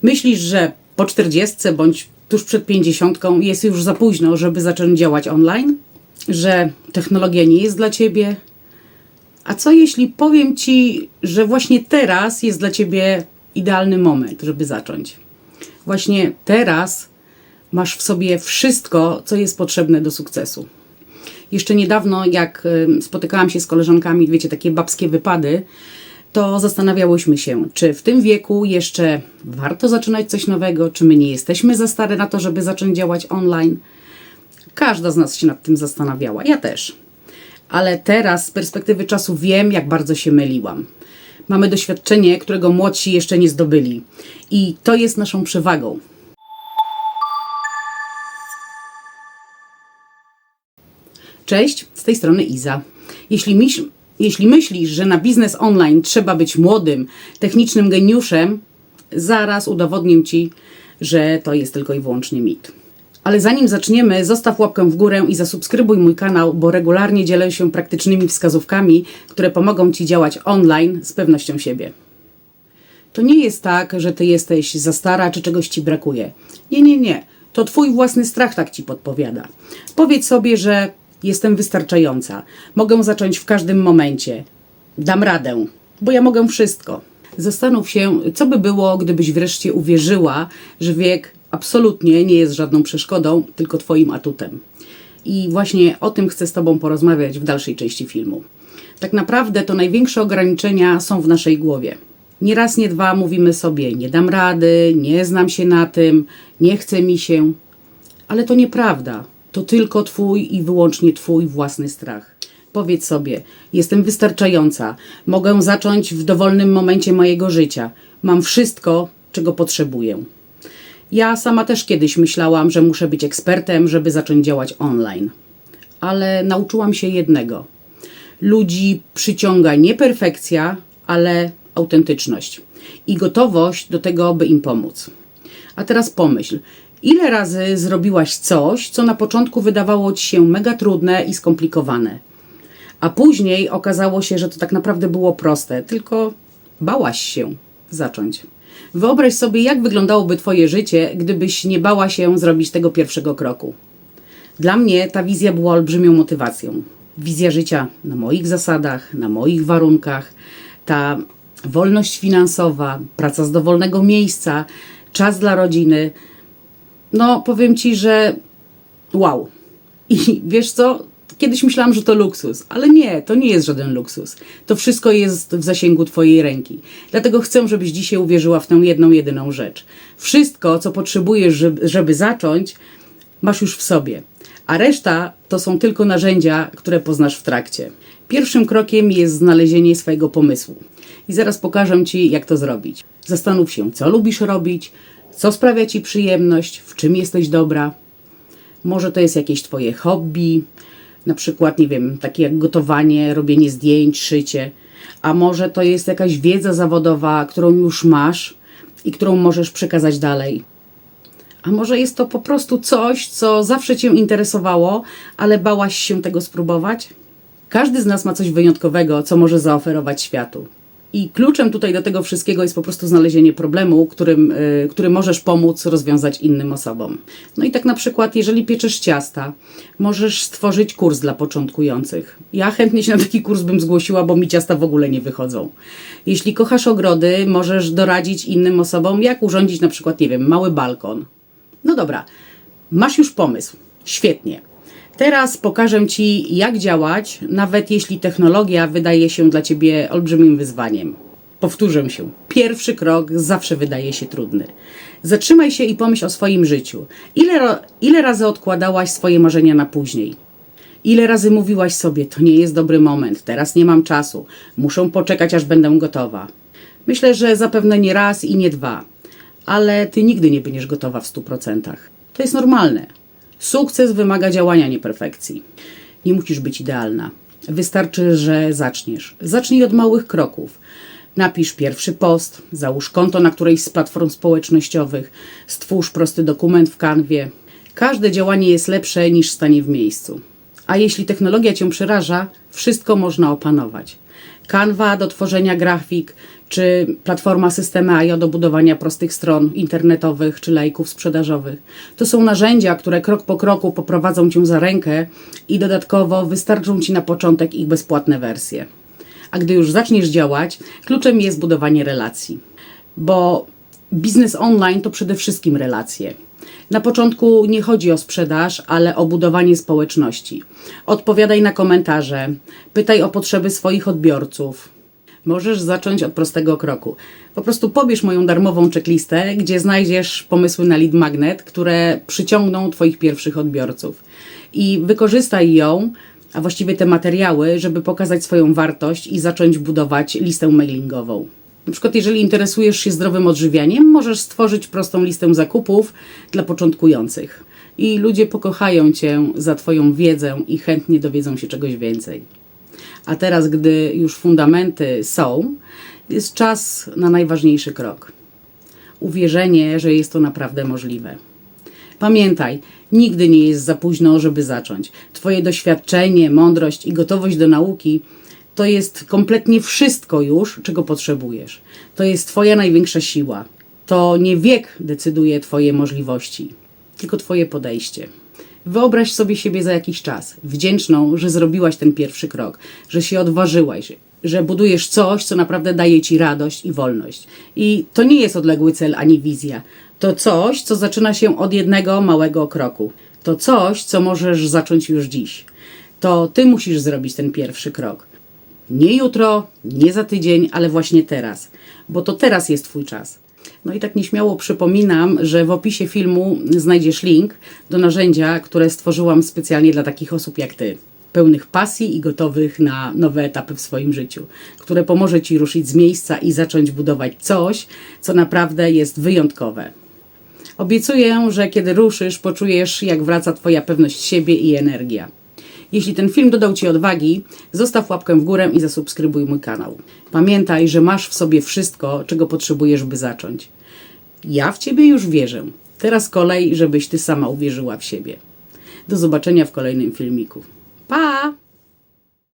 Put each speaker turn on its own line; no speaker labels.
Myślisz, że po 40 bądź tuż przed 50 jest już za późno, żeby zacząć działać online? Że technologia nie jest dla Ciebie? A co jeśli powiem Ci, że właśnie teraz jest dla Ciebie idealny moment, żeby zacząć? Właśnie teraz masz w sobie wszystko, co jest potrzebne do sukcesu. Jeszcze niedawno, jak spotykałam się z koleżankami, wiecie, takie babskie wypady, to zastanawiałyśmy się, czy w tym wieku jeszcze warto zaczynać coś nowego, czy my nie jesteśmy za stare na to, żeby zacząć działać online. Każda z nas się nad tym zastanawiała, ja też. Ale teraz z perspektywy czasu wiem, jak bardzo się myliłam. Mamy doświadczenie, którego młodsi jeszcze nie zdobyli. I to jest naszą przewagą. Cześć, z tej strony Iza. Jeśli myślisz, że na biznes online trzeba być młodym, technicznym geniuszem, zaraz udowodnię Ci, że to jest tylko i wyłącznie mit. Ale zanim zaczniemy, zostaw łapkę w górę i zasubskrybuj mój kanał, bo regularnie dzielę się praktycznymi wskazówkami, które pomogą Ci działać online z pewnością siebie. To nie jest tak, że Ty jesteś za stara, czy czegoś Ci brakuje. Nie. To Twój własny strach tak Ci podpowiada. Powiedz sobie, że jestem wystarczająca. Mogę zacząć w każdym momencie. Dam radę, bo ja mogę wszystko. Zastanów się, co by było, gdybyś wreszcie uwierzyła, że wiek absolutnie nie jest żadną przeszkodą, tylko Twoim atutem. I właśnie o tym chcę z Tobą porozmawiać w dalszej części filmu. Tak naprawdę to największe ograniczenia są w naszej głowie. Nie raz, nie dwa mówimy sobie, nie dam rady, nie znam się na tym, nie chce mi się. Ale to nieprawda. To tylko Twój i wyłącznie Twój własny strach. Powiedz sobie, jestem wystarczająca, mogę zacząć w dowolnym momencie mojego życia. Mam wszystko, czego potrzebuję. Ja sama też kiedyś myślałam, że muszę być ekspertem, żeby zacząć działać online. Ale nauczyłam się jednego. Ludzi przyciąga nie perfekcja, ale autentyczność i gotowość do tego, by im pomóc. A teraz pomyśl, ile razy zrobiłaś coś, co na początku wydawało Ci się mega trudne i skomplikowane, a później okazało się, że to tak naprawdę było proste, tylko bałaś się zacząć. Wyobraź sobie, jak wyglądałoby Twoje życie, gdybyś nie bała się zrobić tego pierwszego kroku. Dla mnie ta wizja była olbrzymią motywacją. Wizja życia na moich zasadach, na moich warunkach, ta wolność finansowa, praca z dowolnego miejsca, czas dla rodziny. No, powiem Ci, że wow. I wiesz co? Kiedyś myślałam, że to luksus, ale nie, to nie jest żaden luksus. To wszystko jest w zasięgu Twojej ręki. Dlatego chcę, żebyś dzisiaj uwierzyła w tę jedną, jedyną rzecz. Wszystko, co potrzebujesz, żeby zacząć, masz już w sobie. A reszta to są tylko narzędzia, które poznasz w trakcie. Pierwszym krokiem jest znalezienie swojego pomysłu. I zaraz pokażę Ci, jak to zrobić. Zastanów się, co lubisz robić, co sprawia Ci przyjemność, w czym jesteś dobra. Może to jest jakieś Twoje hobby, na przykład, nie wiem, takie jak gotowanie, robienie zdjęć, szycie. A może to jest jakaś wiedza zawodowa, którą już masz i którą możesz przekazać dalej. A może jest to po prostu coś, co zawsze Cię interesowało, ale bałaś się tego spróbować? Każdy z nas ma coś wyjątkowego, co może zaoferować światu. I kluczem tutaj do tego wszystkiego jest po prostu znalezienie problemu, który możesz pomóc rozwiązać innym osobom. No i tak na przykład, jeżeli pieczesz ciasta, możesz stworzyć kurs dla początkujących. Ja chętnie się na taki kurs bym zgłosiła, bo mi ciasta w ogóle nie wychodzą. Jeśli kochasz ogrody, możesz doradzić innym osobom, jak urządzić na przykład, nie wiem, mały balkon. No dobra, masz już pomysł. Świetnie. Teraz pokażę Ci, jak działać, nawet jeśli technologia wydaje się dla Ciebie olbrzymim wyzwaniem. Powtórzę się. Pierwszy krok zawsze wydaje się trudny. Zatrzymaj się i pomyśl o swoim życiu. Ile razy odkładałaś swoje marzenia na później? Ile razy mówiłaś sobie, to nie jest dobry moment, teraz nie mam czasu, muszę poczekać, aż będę gotowa. Myślę, że zapewne nie raz i nie dwa, ale Ty nigdy nie będziesz gotowa w 100%. To jest normalne. Sukces wymaga działania, nie perfekcji. Nie musisz być idealna. Wystarczy, że zaczniesz. Zacznij od małych kroków. Napisz pierwszy post, załóż konto na którejś z platform społecznościowych, stwórz prosty dokument w Canwie. Każde działanie jest lepsze niż stanie w miejscu. A jeśli technologia Cię przeraża, wszystko można opanować. Canva do tworzenia grafik, czy platforma Systeme.io do budowania prostych stron internetowych, czy lejków sprzedażowych. To są narzędzia, które krok po kroku poprowadzą Cię za rękę i dodatkowo wystarczą Ci na początek ich bezpłatne wersje. A gdy już zaczniesz działać, kluczem jest budowanie relacji. Bo biznes online to przede wszystkim relacje. Na początku nie chodzi o sprzedaż, ale o budowanie społeczności. Odpowiadaj na komentarze, pytaj o potrzeby swoich odbiorców. Możesz zacząć od prostego kroku. Po prostu pobierz moją darmową checklistę, gdzie znajdziesz pomysły na lead magnet, które przyciągną Twoich pierwszych odbiorców. I wykorzystaj ją, a właściwie te materiały, żeby pokazać swoją wartość i zacząć budować listę mailingową. Na przykład, jeżeli interesujesz się zdrowym odżywianiem, możesz stworzyć prostą listę zakupów dla początkujących. I ludzie pokochają Cię za Twoją wiedzę i chętnie dowiedzą się czegoś więcej. A teraz, gdy już fundamenty są, jest czas na najważniejszy krok. Uwierzenie, że jest to naprawdę możliwe. Pamiętaj, nigdy nie jest za późno, żeby zacząć. Twoje doświadczenie, mądrość i gotowość do nauki to jest kompletnie wszystko już, czego potrzebujesz. To jest Twoja największa siła. To nie wiek decyduje Twoje możliwości, tylko Twoje podejście. Wyobraź sobie siebie za jakiś czas, wdzięczną, że zrobiłaś ten pierwszy krok, że się odważyłaś, że budujesz coś, co naprawdę daje Ci radość i wolność. I to nie jest odległy cel ani wizja. To coś, co zaczyna się od jednego małego kroku. To coś, co możesz zacząć już dziś. To Ty musisz zrobić ten pierwszy krok. Nie jutro, nie za tydzień, ale właśnie teraz. Bo to teraz jest Twój czas. No i tak nieśmiało przypominam, że w opisie filmu znajdziesz link do narzędzia, które stworzyłam specjalnie dla takich osób jak Ty. Pełnych pasji i gotowych na nowe etapy w swoim życiu. Które pomoże Ci ruszyć z miejsca i zacząć budować coś, co naprawdę jest wyjątkowe. Obiecuję, że kiedy ruszysz, poczujesz, jak wraca Twoja pewność siebie i energia. Jeśli ten film dodał Ci odwagi, zostaw łapkę w górę i zasubskrybuj mój kanał. Pamiętaj, że masz w sobie wszystko, czego potrzebujesz, by zacząć. Ja w Ciebie już wierzę. Teraz kolej, żebyś Ty sama uwierzyła w siebie. Do zobaczenia w kolejnym filmiku. Pa!